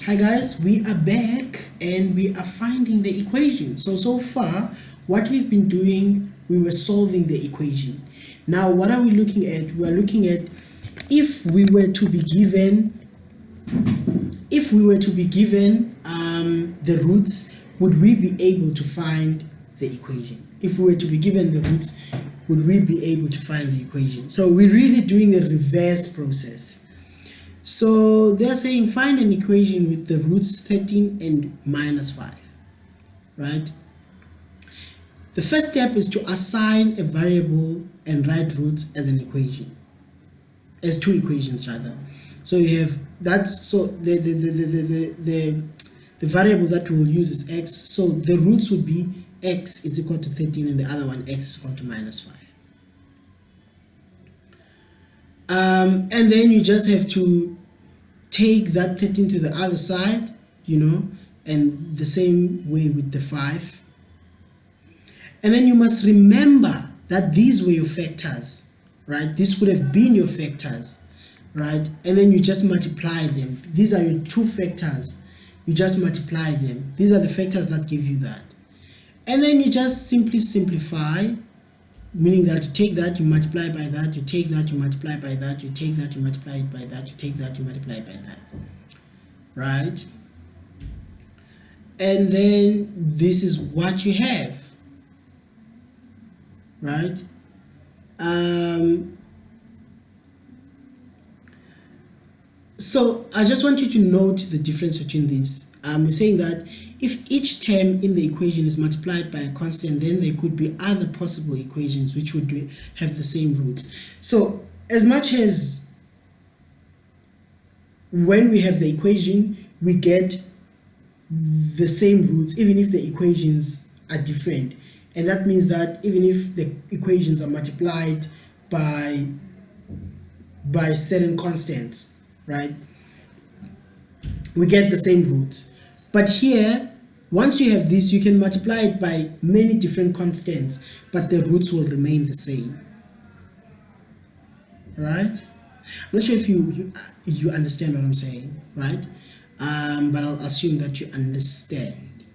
Hi guys, we are back and we are finding the equation. So far what we've been doing, we were solving the equation. Now what are we looking at? We are looking at if we were to be given the roots, would we be able to find the equation? If we were to be given the roots, would we be able to find the equation? So we're really doing a reverse process. So they're saying find an equation with the roots 13 and minus 5, right? The first step is to assign a variable and write roots as an equation, as two equations rather. So you have that, so the variable that we'll use is x, so the roots would be x is equal to 13 and the other one x is equal to minus 5. And then you just have to take that 13 to the other side, and the same way with the 5. And then you must remember that these were your factors, right? This would have been your factors, right? And then you just multiply them. These are your two factors. You just multiply them. These are the factors that give you that. And then you just simply simplify, meaning that you take that, you multiply by that, you take that, you multiply by that, you take that, you multiply it by that, you take that, you multiply by that, right? And then this is what you have, right? So I just want you to note the difference between these. We're saying that if each term in the equation is multiplied by a constant, then there could be other possible equations which would have the same roots. So as much as when we have the equation, we get the same roots, even if the equations are different. And that means that even if the equations are multiplied by certain constants, right, we get the same roots. But here, once you have this, you can multiply it by many different constants, but the roots will remain the same. Right? I'm not sure if you understand what I'm saying, right? But I'll assume that you understand.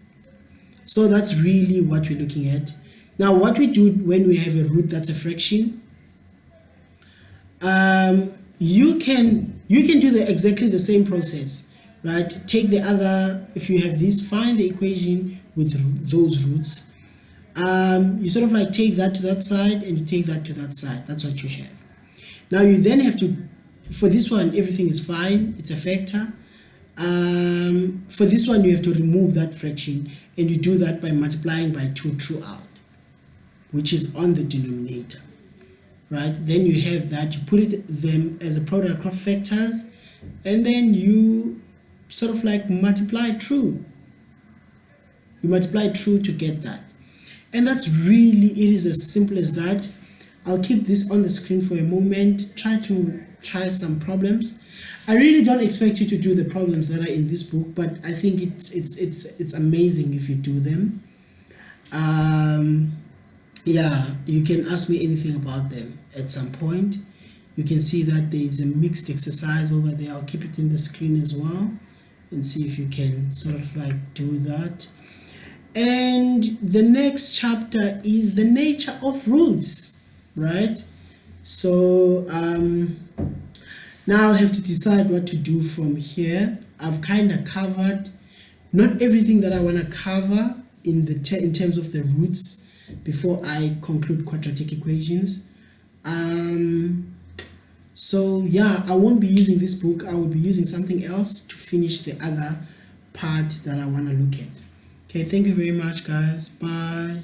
So that's really what we're looking at. Now, what we do when we have a root that's a fraction, you can do exactly the same process. Right, take the other, if you have this, find the equation with those roots. You sort of like take that to that side and you take that to that side. That's what you have. Now you then have to, for this one, everything is fine, it's a factor. For this one, you have to remove that fraction, and you do that by multiplying by 2 throughout, which is on the denominator. Right, then you have that, you put them as a product of factors, and then you sort of like multiply through. You multiply through to get that. And that's really, it is as simple as that. I'll keep this on the screen for a moment. Try some problems. I really don't expect you to do the problems that are in this book, but I think it's amazing if you do them. Yeah, you can ask me anything about them at some point. You can see that there is a mixed exercise over there. I'll keep it in the screen as well, and see if you can sort of like do that. And the next chapter is the nature of roots, right? So now I'll have to decide what to do from here. I've kind of covered not everything that I want to cover in terms of the roots before I conclude quadratic equations. So yeah, I won't be using this book. I will be using something else to finish the other part that I want to look at. Okay, thank you very much, guys. Bye.